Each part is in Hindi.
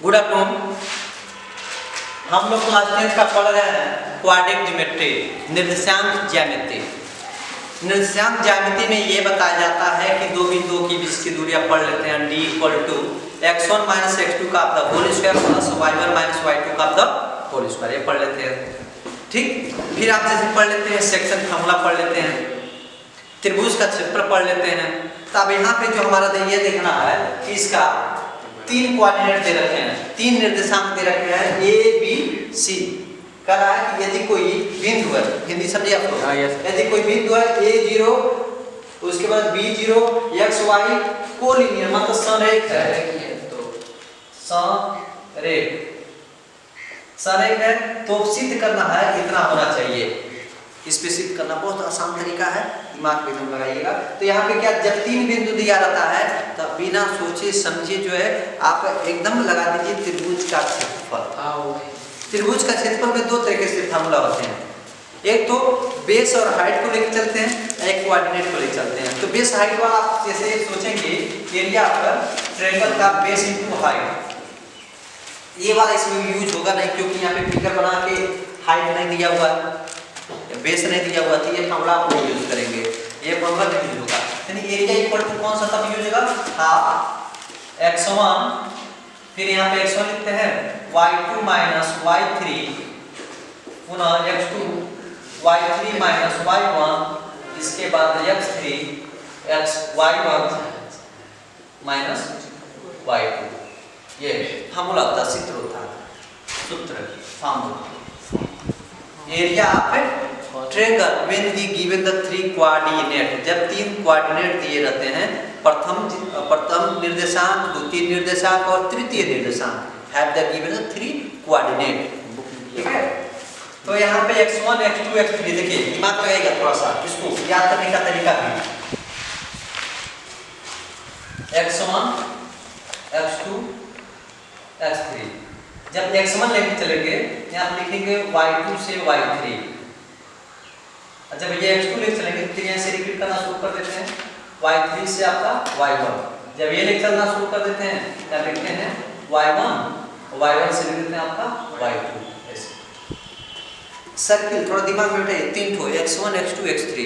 Good afternoon. हम लोग क्लास 10 का पढ़ रहे हैं क्वाड्रेटिक ज्योमेट्री, निर्देशांक ज्यामिति। निर्देशांक ज्यामिति में ये बताया जाता है कि दो बिंदुओं की बीच की दूरियां पढ़ लेते हैं। d = x1 - x2 का whole square plus y1 - y2 का होल स्क्वायर, ये पढ़ लेते हैं। ठीक, फिर आप जैसे पढ़ लेते हैं सेक्शन फार्मूला पढ़ लेते हैं, त्रिभुज का क्षेत्रफल पढ़ लेते हैं। तो अब यहाँ पे जो हमारा ये देखना है कि इसका तीन कोऑर्डिनेट दे रखे हैं, तीन निर्देशांक दे रखे हैं a b c। कह रहा है कि यदि कोई बिंदु है, हिंदी समझिए आप लोग, यदि कोई बिंदु है a0, उसके बाद b0, x y कोलिनियर मतलब संरेख है, तो संरेख है तो सिद्ध करना है इतना होना चाहिए। इस पे सिद्ध करना बहुत आसान तरीका है, दिमाग पे एकदम लगाइएगा। तो यहाँ पे क्या, जब तीन बिंदु दिया रहता है तब बिना सोचे समझे जो है आप एकदम लगा दीजिए त्रिभुज का क्षेत्रफल। त्रिभुज का क्षेत्रफल में दो तरीके से फार्मूला होते हैं, एक तो बेस और हाइट को लेकर चलते हैं, एक कोऑर्डिनेट को लेकर चलते हैं। तो बेस हाइट वाला आप जैसे सोचेंगे एरिया पर ट्रायंगल का बेस इनटू हाइट, ये वाला इसमें यूज होगा नहीं, क्योंकि यहाँ पे फिगर बना के हाइट नहीं दिया हुआ, बेस नहीं दिया हुआ, तो ये फार्मूला आप नहीं यूज करेंगे, ये फार्मूला नहीं यूज होगा। यानी एरिया इक्वल टू कौन सा तब यूज होगा, हाफ x1, फिर यहाँ पे x1 लिखते हैं y2 - y3, पुनः x2 y3 - y1, इसके बाद x3 y1 - y2। ये फार्मूला होता है, सूत्र होता है, सूत्र formula. Area of triangle when the given the three coordinate, जब तीन कोऑर्डिनेट दिए रहते हैं, प्रथम निर्देशांक, द्वितीय निर्देशांक और तृतीय निर्देशांक, have the given the three coordinate. ठीक है, तो यहाँ पे x1 x2 x3, देखिए दिमाग लगाइएगा थोड़ा सा, इसको याद करने का तरीका भी। x1 x2 x3, जब x1 लेके चलेंगे यहाँ लिखेंगे y2 से y3, जब ये x2 लेके चलेंगे फिर यहाँ से रिपीट करना शुरू कर देते हैं y3 से आपका y1, जब ये लेके चलना शुरू कर देते हैं तब लिखते हैं y1 से लिख देते हैं आपका y2। ऐसे सर्किल थोड़ा दिमाग में बैठाइए, तीन ठो x1 x2 x3,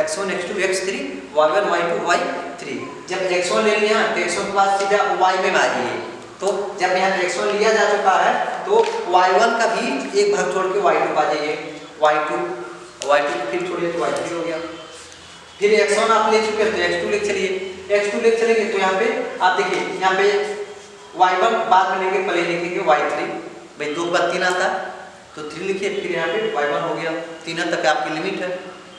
x1 x2 x3, y1 y2 y3। जब x1 ले लिया तो x1 के बाद सीधा y में आइए, तो जब यहाँ पे x1 लिया जा चुका है तो y1 का भी एक भाग छोड़ के y2 पा जाइए, y2 फिर छोड़िए तो y3 हो गया। फिर x1 आप ले चुके हैं तो x2 ले चलिए, x2 ले चलेंगे तो यहाँ पे आप देखिए, यहाँ पे y1 बाद में लेंगे, पहले लिखेंगे y3, भाई 2 के बाद 3 आता तो 3 लिखिए, फिर यहाँ पे y1 हो गया, 3 तक आपकी लिमिट है।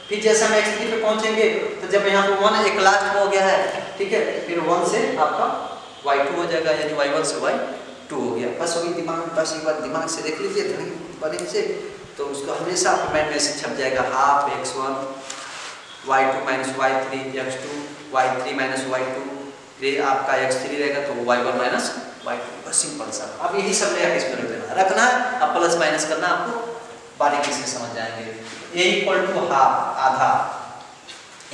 फिर जैसे हम x3 पे पहुंचेंगे तो जब यहाँ पे 1 एक लास्ट हो गया है, ठीक है, फिर 1 से आपका y2 हो जाएगा, यानी y1 से y2 हो गया। बस वही दिमाग में, बस एक बार दिमाग से देख लीजिए धनी बने से, तो उसको हमेशा आपके माइंड में से छप जाएगा, half x1 y2 - y3 x2 y3 - y2, ये आपका x3 रहेगा तो y1 - y2। बस सिंपल सा, अब यही सब रहेगा, रखना है, अब प्लस माइनस करना आपको बारीकी से समझ जाएंगे। a = हाफ, आधा,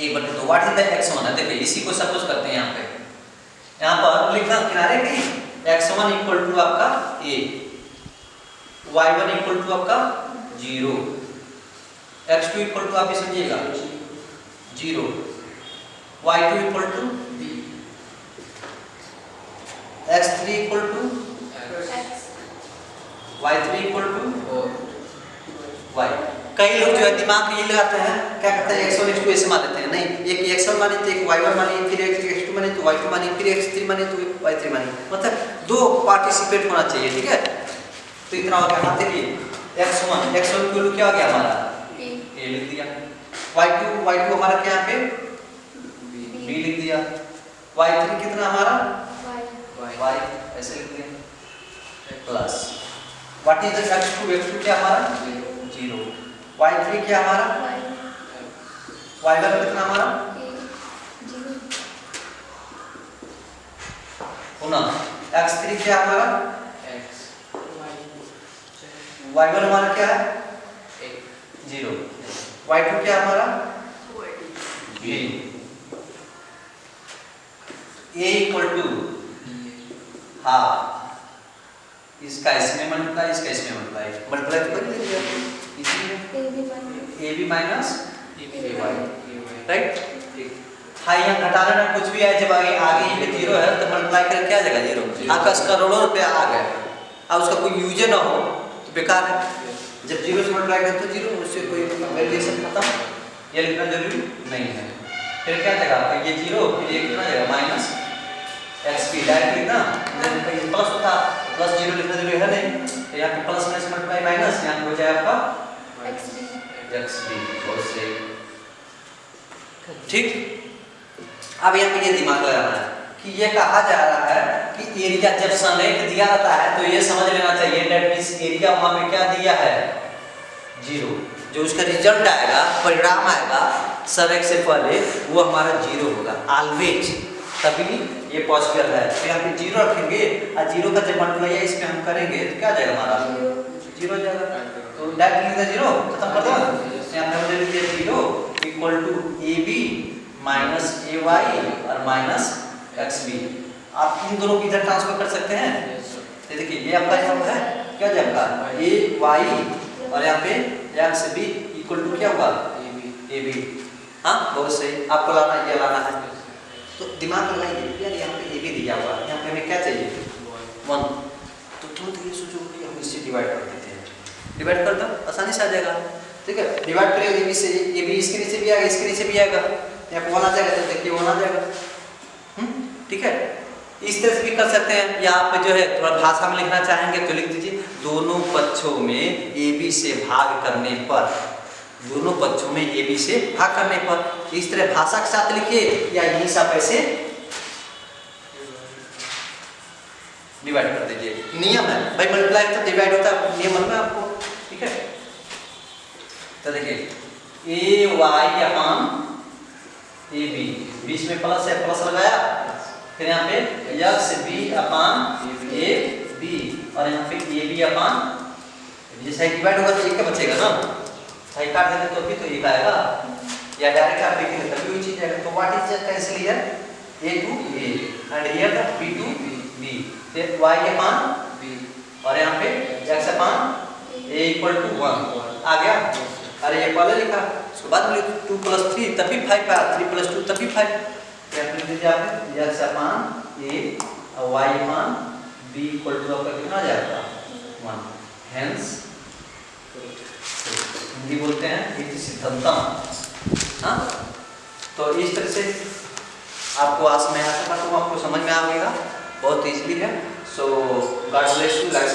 1/2। व्हाट इज द x1 है, देखिए इसी को सपोज करते हैं, यहाँ पर लिखना किनारे की x1 = आपका a, y1 = आपका 0, x2 = आप भी समझिएगा 0, y2 = b, x3 = y3 = y। कई लोग जो है दिमाग में ये लगाते हैं, क्या करते हैं x1 x2 ऐसे मान लेते हैं, नहीं, एक x1 माने तो एक y1 माने, फिर एक x2 माने तो y2 माने, फिर x3 माने तो y3 माने, मतलब दो पार्टिसिपेट होना चाहिए। ठीक है, तो इतना हो गया। देखिए x1 की वैल्यू क्या हो गया हमारा, a लिख दिया, y2 हमारा क्या यहाँ पे b लिख दिया, y3 कितना हमारा y, ऐसे लिख दिया, plus what is the x2 क्या हमारा 0, y3 क्या हमारा y1 कितना हमारा 0, x3 क्या हमारा x, y1 हमारा क्या है 0, y2 क्या हमारा b। a = हाफ इसका इसमें मल्टीप्लाई, इसका इसमें मल्टीप्लाई तो कर दीजिए इसी a b minus a y, right. हाँ यहाँ घटाना ना कुछ भी आए, जब आगे आगे ये जीरो है तो मल्टीप्लाई करके क्या आ जाएगा जीरो, आपका करोड़ों रुपया आ गया, अब उसका कोई यूज ना हो तो बेकार है। जब जीरो से मल्टीप्लाई करें तो जीरो, उससे कोई वैल्यूएशन खत्म, ये लिखना जरूरी नहीं है। फिर क्या जाएगा आपका ये जीरो, फिर ये कितना जाएगा माइनस एक्स पी, डायरेक्ट लिखना, जब प्लस होता प्लस जीरो लिखना जरूरी है नहीं, तो यहाँ पे प्लस में से मल्टीप्लाई माइनस, यहाँ पे हो जाए आपका एक्स बी, बहुत सही, ठीक। अब यहाँ पे ये दिमाग लगाना है कि ये कहा जा रहा है कि एरिया जब संरेख दिया रहता है तो ये समझ लेना चाहिए दैट मींस एरिया वहां पे क्या दिया है जीरो, जो उसका रिजल्ट आएगा, परिणाम आएगा संरेख से पहले वो हमारा जीरो होगा ऑलवेज, तभी ये पॉसिबल है। तो यहाँ पे जीरो रखेंगे और जीरो का जब मल्टीप्लाई इसमें हम करेंगे तो क्या जाएगा हमारा जीरो जाएगा, तो डायरेक्ट लिख दे जीरो, खत्म कर दो। यहाँ पे हमने लिख दिया zero equal to a b minus a y और माइनस एक्स बी। आप इन दोनों को इधर ट्रांसफर कर सकते हैं, तो देखिए ये आपका यहाँ है क्या जाएगा ए वाई और यहाँ पे एक्स बी इक्वल टू क्या होगा ए बी। हाँ बहुत सही, आपको लाना ये लाना है, तो दिमाग लगाइए यार यहाँ पे ए बी दिया हुआ है, यहाँ पे हमें क्या चाहिए 1, तो तुरंत ये सोचो कि हम इससे डिवाइड कर देते हैं, डिवाइड कर दो आसानी से आ जाएगा, ठीक है। डिवाइड करेंगे ए बी से, ए बी इसके नीचे भी आएगा, इसके नीचे भी आएगा, यहाँ पे 1 आ जाएगा, तो देखिए 1 आ जाएगा, ठीक है। इस तरह से भी कर सकते हैं, या आप जो है थोड़ा भाषा में लिखना चाहेंगे तो लिख दीजिए दोनों पक्षों में ए बी से भाग करने पर, दोनों पक्षों में ए बी से भाग करने पर, इस तरह भाषा के साथ लिखिए या यही सब ऐसे डिवाइड कर दीजिए। नियम है भाई, मल्टीप्लाई तो डिवाइड होता है, नियम है आपको, ठीक है। तो देखिए a y upon a b, बीच में प्लस है, प्लस लगाया, फिर यहाँ पे x b upon a b और यहाँ पे ए बी अपॉन, जैसे डिवाइड होगा तो एक का बचेगा ना, सही काट देंगे तो भी तो एक आएगा, या डायरेक्ट आप लिखेंगे तभी वही चीज आएगा। तो what is cancel here a to a and here the b to b, फिर y अपॉन b और यहाँ पे x upon a equal to 1 आ गया। अरे ये पहले लिखा, उसके बाद में 2 + 3 तभी 5 आया, 3 + 2 तभी 5, क्या लिख दीजिए आप x अपॉन a और y upon b equal to आपका कितना आ जाएगा 1, हेंस हिंदी बोलते हैं इति सिद्धांतम। हाँ, तो इस तरह से आपको आज मैं आशा करता हूँ आपको समझ में आ गया, बहुत इजीली है। सो गॉड ब्लेस यू, लाइक